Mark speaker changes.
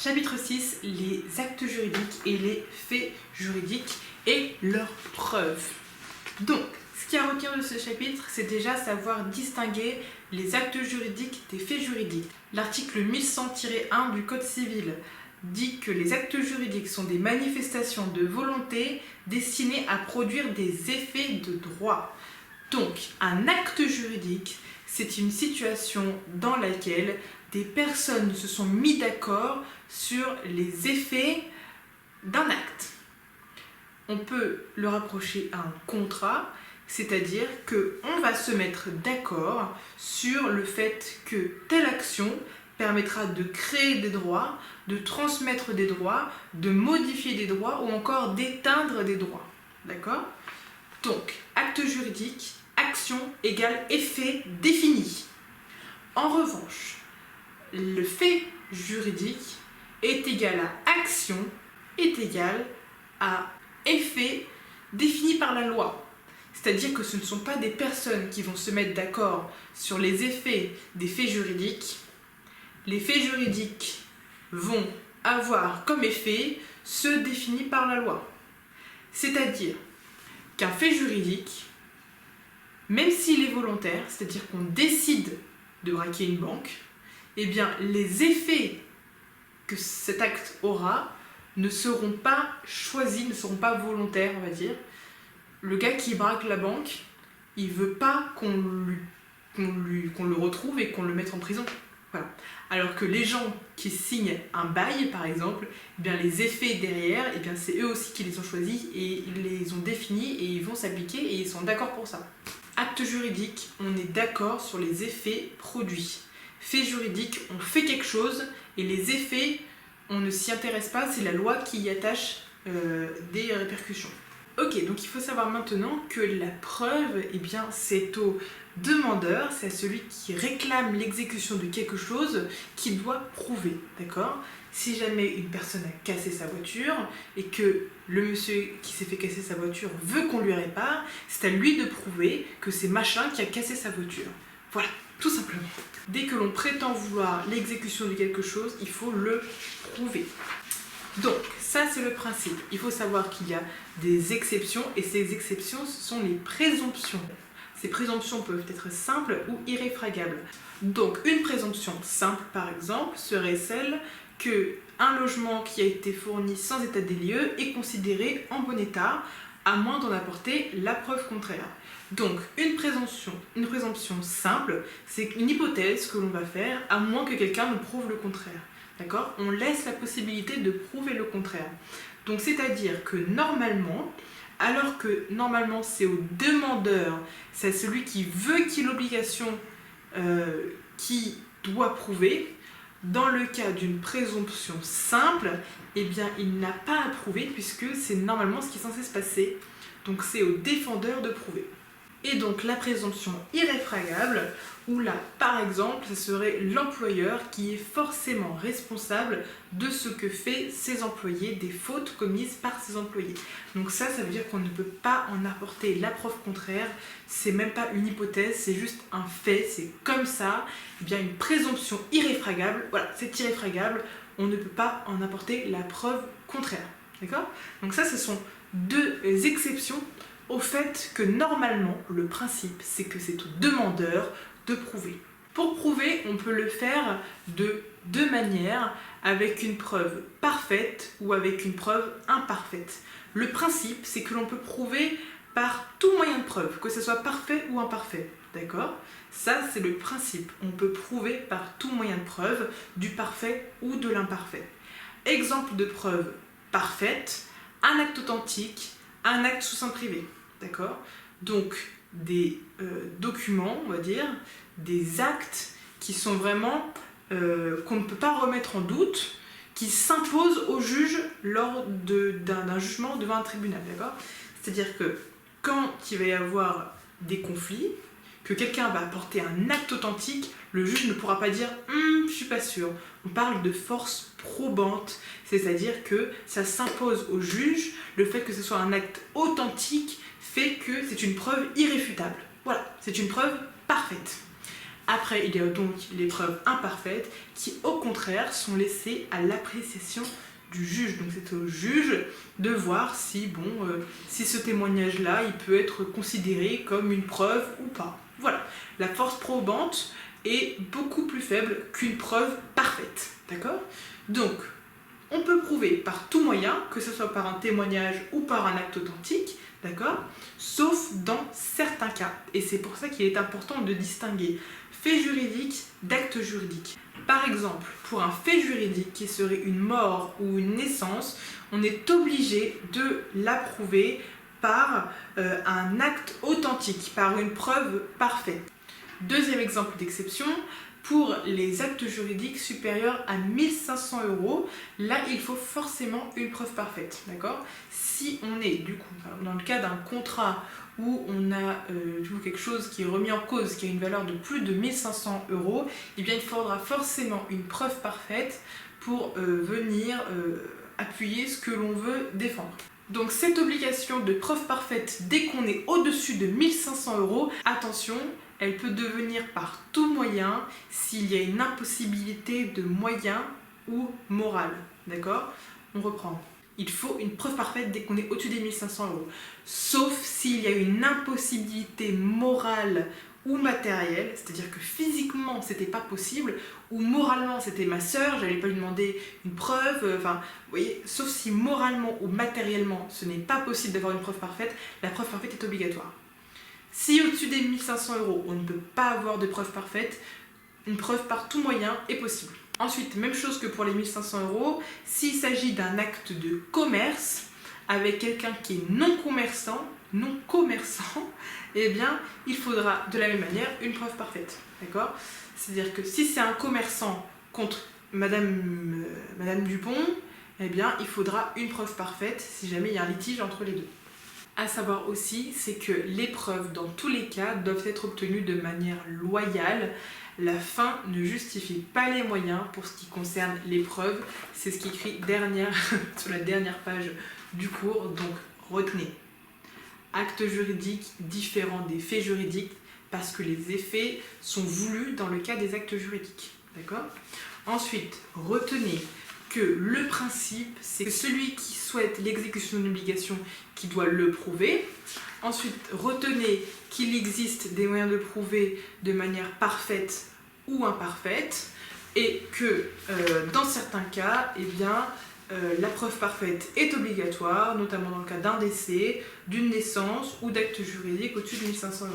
Speaker 1: Chapitre 6, les actes juridiques et les faits juridiques et leurs preuves. Donc, ce qu'il y a à retenir de ce chapitre, c'est déjà savoir distinguer les actes juridiques des faits juridiques. L'article 1100-1 du Code civil dit que les actes juridiques sont des manifestations de volonté destinées à produire des effets de droit. Donc, un acte juridique, c'est une situation dans laquelle des personnes se sont mis d'accord sur les effets d'un acte. On peut le rapprocher à un contrat, c'est-à-dire qu'on va se mettre d'accord sur le fait que telle action permettra de créer des droits, de transmettre des droits, de modifier des droits ou encore d'éteindre des droits. D'accord ? Donc, acte juridique, action égale effet défini. En revanche, le fait juridique est égal à action, est égal à effet défini par la loi. C'est-à-dire que ce ne sont pas des personnes qui vont se mettre d'accord sur les effets des faits juridiques. Les faits juridiques vont avoir comme effet ceux définis par la loi. C'est-à-dire qu'un fait juridique, même s'il est volontaire, c'est-à-dire qu'on décide de braquer une banque, eh bien les effets que cet acte aura ne seront pas choisis, ne seront pas volontaires, on va dire. Le gars qui braque la banque, il veut pas qu'on le retrouve et qu'on le mette en prison. Voilà. Alors que les gens qui signent un bail, par exemple, eh bien les effets derrière, eh bien c'est eux aussi qui les ont choisis et ils les ont définis et ils vont s'appliquer et ils sont d'accord pour ça. Acte juridique, on est d'accord sur les effets produits. Fait juridique, on fait quelque chose et les effets, on ne s'y intéresse pas, c'est la loi qui y attache des répercussions. Ok, donc il faut savoir maintenant que la preuve, eh bien, c'est au demandeur, c'est à celui qui réclame l'exécution de quelque chose qui doit prouver, d'accord ? Si jamais une personne a cassé sa voiture et que le monsieur qui s'est fait casser sa voiture veut qu'on lui répare, c'est à lui de prouver que c'est machin qui a cassé sa voiture. Voilà, tout simplement. Dès que l'on prétend vouloir l'exécution de quelque chose, il faut le prouver. Donc, ça c'est le principe. Il faut savoir qu'il y a des exceptions et ces exceptions, ce sont les présomptions. Ces présomptions peuvent être simples ou irréfragables. Donc, une présomption simple, par exemple, serait celle qu'un logement qui a été fourni sans état des lieux est considéré en bon état, à moins d'en apporter la preuve contraire. Donc, une présomption simple, c'est une hypothèse que l'on va faire, à moins que quelqu'un nous prouve le contraire. D'accord ? On laisse la possibilité de prouver le contraire. Donc, c'est-à-dire que normalement, alors que normalement c'est au demandeur, c'est celui qui veut qu'il y ait l'obligation qui doit prouver, dans le cas d'une présomption simple, eh bien, il n'a pas à prouver puisque c'est normalement ce qui est censé se passer. Donc, c'est au défendeur de prouver. Et donc, la présomption irréfragable, où là, par exemple, ce serait l'employeur qui est forcément responsable de ce que fait ses employés, des fautes commises par ses employés. Donc ça veut dire qu'on ne peut pas en apporter la preuve contraire, c'est même pas une hypothèse, c'est juste un fait, c'est comme ça. Eh bien, une présomption irréfragable, voilà, c'est irréfragable, on ne peut pas en apporter la preuve contraire. D'accord ? Donc ça, ce sont deux exceptions au fait que normalement, le principe, c'est que c'est au demandeur de prouver. Pour prouver, on peut le faire de deux manières, avec une preuve parfaite ou avec une preuve imparfaite. Le principe, c'est que l'on peut prouver par tout moyen de preuve, que ce soit parfait ou imparfait. D'accord ? Ça, c'est le principe. On peut prouver par tout moyen de preuve, du parfait ou de l'imparfait. Exemple de preuve parfaite, un acte authentique, un acte sous seing privé. D'accord ? Donc, des documents, on va dire, des actes qui sont vraiment, qu'on ne peut pas remettre en doute, qui s'imposent au juge lors d'un jugement devant un tribunal, d'accord ? C'est-à-dire que quand il va y avoir des conflits, que quelqu'un va apporter un acte authentique, le juge ne pourra pas dire « je suis pas sûr ». On parle de force probante, c'est-à-dire que ça s'impose au juge, le fait que ce soit un acte authentique fait que c'est une preuve irréfutable. Voilà, c'est une preuve parfaite. Après, il y a donc les preuves imparfaites qui, au contraire, sont laissées à l'appréciation du juge. Donc c'est au juge de voir si, si ce témoignage-là, il peut être considéré comme une preuve ou pas. Voilà, la force probante est beaucoup plus faible qu'une preuve parfaite. D'accord? Donc, on peut prouver par tout moyen, que ce soit par un témoignage ou par un acte authentique, d'accord? Sauf dans certains cas. Et c'est pour ça qu'il est important de distinguer fait juridique d'acte juridique. Par exemple, pour un fait juridique qui serait une mort ou une naissance, on est obligé de l'approuver par un acte authentique, par une preuve parfaite. Deuxième exemple d'exception, pour les actes juridiques supérieurs à 1 500 €, là il faut forcément une preuve parfaite, d'accord? Si on est du coup dans le cas d'un contrat où on a quelque chose qui est remis en cause, qui a une valeur de plus de 1 500 €, eh bien il faudra forcément une preuve parfaite pour venir appuyer ce que l'on veut défendre. Donc cette obligation de preuve parfaite dès qu'on est au-dessus de 1 500 €, attention, elle peut devenir par tout moyen s'il y a une impossibilité de moyen ou morale. D'accord? On reprend. Il faut une preuve parfaite dès qu'on est au-dessus des 1 500 €. Sauf s'il y a une impossibilité morale ou matérielle, c'est-à-dire que physiquement c'était pas possible, ou moralement c'était ma sœur, j'allais pas lui demander une preuve, vous voyez, sauf si moralement ou matériellement ce n'est pas possible d'avoir une preuve parfaite, la preuve parfaite est obligatoire. Si au-dessus des 1 500 € on ne peut pas avoir de preuve parfaite, une preuve par tout moyen est possible. Ensuite, même chose que pour les 1 500 €, s'il s'agit d'un acte de commerce avec quelqu'un qui est non commerçant, eh bien, il faudra de la même manière une preuve parfaite. D'accord? C'est-à-dire que si c'est un commerçant contre Madame Dupont, eh bien, il faudra une preuve parfaite si jamais il y a un litige entre les deux. À savoir aussi, c'est que les preuves, dans tous les cas, doivent être obtenues de manière loyale. La fin ne justifie pas les moyens pour ce qui concerne les preuves. C'est ce qui est écrit sur la dernière page du cours, donc retenez. Acte juridique différent des faits juridiques parce que les effets sont voulus dans le cas des actes juridiques. D'accord? Ensuite, retenez que le principe, c'est celui qui souhaite l'exécution d'une obligation qui doit le prouver. Ensuite, retenez qu'il existe des moyens de prouver de manière parfaite ou imparfaite et que dans certains cas, eh bien, la preuve parfaite est obligatoire, notamment dans le cas d'un décès, d'une naissance ou d'actes juridiques au-dessus de 1 500 €.